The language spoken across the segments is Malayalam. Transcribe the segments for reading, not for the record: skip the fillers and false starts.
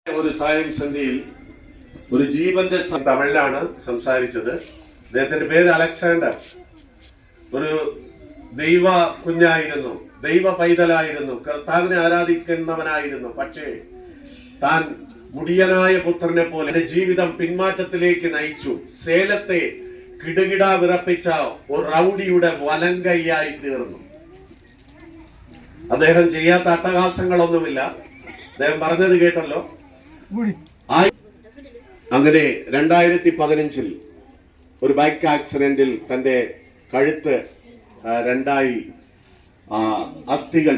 ഒരു സായം സന്ധ്യയിൽ ഒരു ജീവന്റെ തമിഴിലാണ് സംസാരിച്ചത്. അദ്ദേഹത്തിന്റെ പേര് അലക്സാണ്ടർ. ഒരു ദൈവ കുഞ്ഞായിരുന്നു, ദൈവ പൈതലായിരുന്നു, കർത്താവിനെ ആരാധിക്കുന്നവനായിരുന്നു. പക്ഷേ താൻ മുടിയനായ പുത്രനെ പോലെ ജീവിതം പിന്മാറ്റത്തിലേക്ക് നയിച്ചു. സേലത്തെ കിടുകിട വിറപ്പിച്ച ഒരു റൗഡിയുടെ വലങ്കയ്യായി തീർന്നു. അദ്ദേഹം ചെയ്യാത്ത അട്ടഹാസങ്ങളൊന്നുമില്ല. അദ്ദേഹം പറഞ്ഞത് കേട്ടല്ലോ. അങ്ങനെ 2015 ഒരു ബൈക്ക് ആക്സിഡന്റിൽ തന്റെ കഴുത്ത് രണ്ടായി അസ്ഥികൾ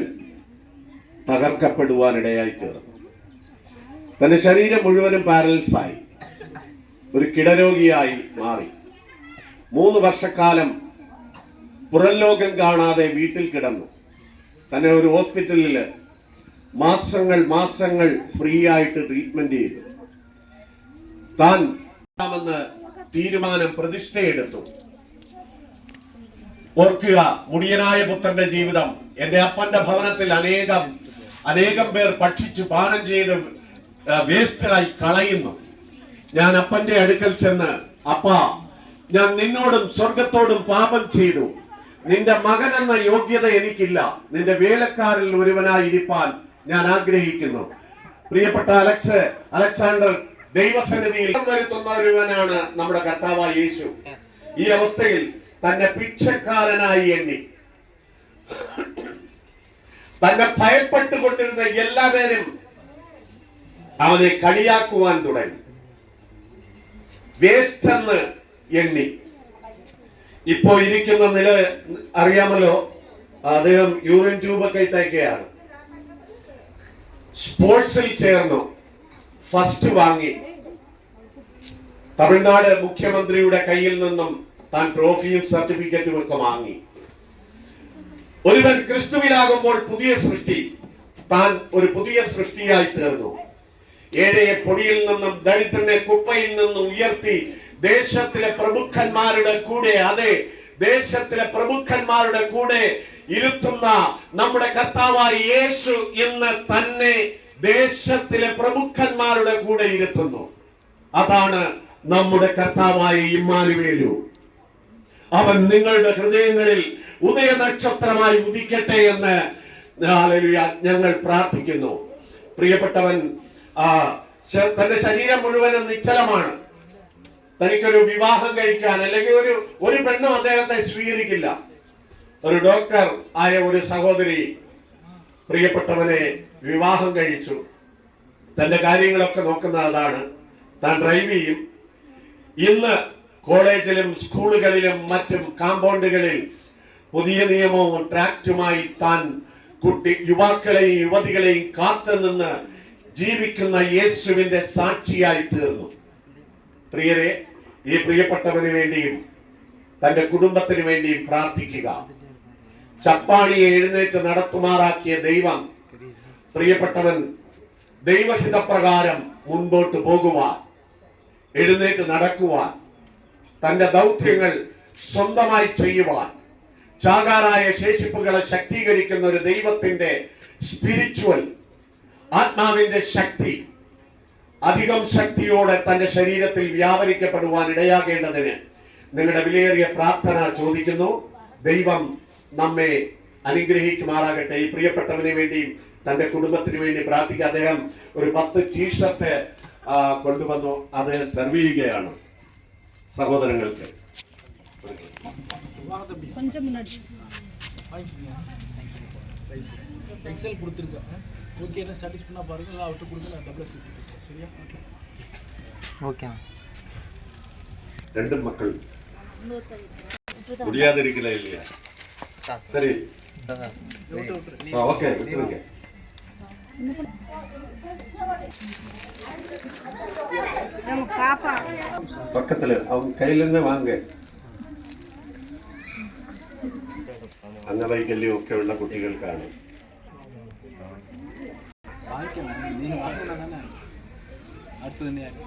തകർക്കപ്പെടുവാനിടയായി തീർന്നു. തന്റെ ശരീരം മുഴുവനും പാരലൈസായി, ഒരു കിടരോഗിയായി മാറി. 3 വർഷക്കാലം പുറം ലോകം കാണാതെ വീട്ടിൽ കിടന്നു. തന്നെ ഒരു ഹോസ്പിറ്റലിൽ മാസങ്ങൾ ഫ്രീ ആയിട്ട് ട്രീറ്റ്മെന്റ് ചെയ്തു. താൻ തീരുമാനം പ്രതിഷ്ഠയെടുത്തു. ഓർക്കുക, മുടിയനായ പുത്രന്റെ ജീവിതം എന്റെ അപ്പന്റെ ഭവനത്തിൽ അനേകം പേർ ഭക്ഷിച്ചു പാനം ചെയ്ത് വേസ്റ്റായി കളയുന്നു. ഞാൻ അപ്പന്റെ അടുക്കൽ ചെന്ന്, അപ്പാ, ഞാൻ നിന്നോടും സ്വർഗത്തോടും പാപം ചെയ്തു. നിന്റെ മകൻ എന്ന യോഗ്യത എനിക്കില്ല. നിന്റെ വേലക്കാരിൽ ഒരുവനായി ഇരിപ്പാൻ ഞാൻ ആഗ്രഹിക്കുന്നു. പ്രിയപ്പെട്ട അലക്സാണ്ടർ ദൈവസന്നിധിയിൽ വരുത്തുന്ന ഒരുവനാണ് നമ്മുടെ കർത്താവായ യേശു. ഈ അവസ്ഥയിൽ തന്നെ ഭിക്ഷക്കാരനായി എണ്ണി. തന്നെ ഭയപ്പെട്ടുകൊണ്ടിരുന്ന എല്ലാവരും അവനെ കളിയാക്കുവാൻ തുടങ്ങി. വേസ്റ്റ് എന്ന് എണ്ണി. ഇപ്പോ ഇരിക്കുന്ന നില അറിയാമല്ലോ. അദ്ദേഹം യൂറിൻ ട്യൂബൊക്കെ ഇട്ടേക്കുകയാണ്. സ്പോർട്സിൽ ചേർന്നു, ഫസ്റ്റ് വാങ്ങി. തമിഴ്നാട് മുഖ്യമന്ത്രിയുടെ കയ്യിൽ നിന്നും താൻ ട്രോഫിയും സർട്ടിഫിക്കറ്റും ഒക്കെ വാങ്ങി. ഒരുവൻ ക്രിസ്തുവിലാകുമ്പോൾ പുതിയ സൃഷ്ടി. താൻ ഒരു പുതിയ സൃഷ്ടിയായി തീർന്നു. ഏഴയെ പൊടിയിൽ നിന്നും ദരിദ്രനെ കുപ്പയിൽ നിന്നും ഉയർത്തി ദേശത്തിലെ പ്രമുഖന്മാരുടെ കൂടെ, അതെ, ദേശത്തിലെ പ്രമുഖന്മാരുടെ കൂടെ ഇരുത്തുന്ന നമ്മുടെ കർത്താവായ യേശു ഇന്ന് തന്നെ ദേശത്തിലെ പ്രമുഖന്മാരുടെ കൂടെ ഇരുത്തുന്നു. അതാണ് നമ്മുടെ കർത്താവായ ഇമ്മാനുവേലു. അവൻ നിങ്ങളുടെ ഹൃദയങ്ങളിൽ ഉദയനക്ഷത്രമായി ഉദിക്കട്ടെ എന്ന് ഞങ്ങൾ പ്രാർത്ഥിക്കുന്നു. പ്രിയപ്പെട്ടവൻ തന്റെ ശരീരം മുഴുവനും നിശ്ചലമാണ്. തനിക്കൊരു വിവാഹം കഴിക്കാൻ അല്ലെങ്കിൽ ഒരു പെണ്ണും അദ്ദേഹത്തെ സ്വീകരിക്കില്ല. ഒരു ഡോക്ടർ ആയ ഒരു സഹോദരി പ്രിയപ്പെട്ടവനെ വിവാഹം കഴിച്ചു. തന്റെ കാര്യങ്ങളൊക്കെ നോക്കുന്ന അതാണ്. താൻ ഡ്രൈവ് ചെയ്യും. ഇന്ന് കോളേജിലും സ്കൂളുകളിലും മറ്റും കാമ്പൗണ്ടുകളിൽ പുതിയ നിയമവും ട്രാക്റ്റുമായി താൻ യുവാക്കളെയും യുവതികളെയും കാത്തുനിന്ന് ജീവിക്കുന്ന യേശുവിന്റെ സാക്ഷിയായി തീർന്നു. പ്രിയരെ, ഈ പ്രിയപ്പെട്ടവന് വേണ്ടിയും തന്റെ കുടുംബത്തിന് വേണ്ടിയും പ്രാർത്ഥിക്കുക. ചപ്പാണിയെ എഴുന്നേറ്റ് നടത്തുമാറാക്കിയ ദൈവം പ്രിയപ്പെട്ടവൻ ദൈവഹിതപ്രകാരം മുൻപോട്ട് പോകുവാൻ, എഴുന്നേറ്റ് നടക്കുവാൻ, തന്റെ ദൗത്യങ്ങൾ സ്വന്തമായി ചെയ്യുവാൻ, ചാകാറായ ശേഷിപ്പുകളെ ശക്തീകരിക്കുന്ന ഒരു ദൈവത്തിന്റെ സ്പിരിച്വൽ ആത്മാവിന്റെ ശക്തി അധികം ശക്തിയോടെ തന്റെ ശരീരത്തിൽ വ്യാപരിക്കപ്പെടുവാൻ ഇടയാകേണ്ടതിന് നിങ്ങളുടെ വിലയേറിയ പ്രാർത്ഥന ചോദിക്കുന്നു. ദൈവം നമ്മെ അനുഗ്രഹിക്കുമാറാകട്ടെ. ഈ പ്രിയപ്പെട്ടവന് വേണ്ടിയും തന്റെ കുടുംബത്തിന് വേണ്ടി പ്രാർത്ഥിക്കുക. അദ്ദേഹം ഒരു 10 ടീഷർട്ട് കൊണ്ടുവന്നു. അത് സെർവ് ചെയ്യുകയാണ് സഹോദരങ്ങൾക്ക്. രണ്ടും മക്കൾ മുടിയാതിരിക്കില്ല. சரி ஓகே விட்டுருங்க. பக்கத்துல அவங்க கையில இருந்து வாங்க. അംഗവൈകല്യം ഒക്കെ ഉള്ള കുട്ടികൾക്കാണ്. അടുത്ത് തന്നെയാണ്.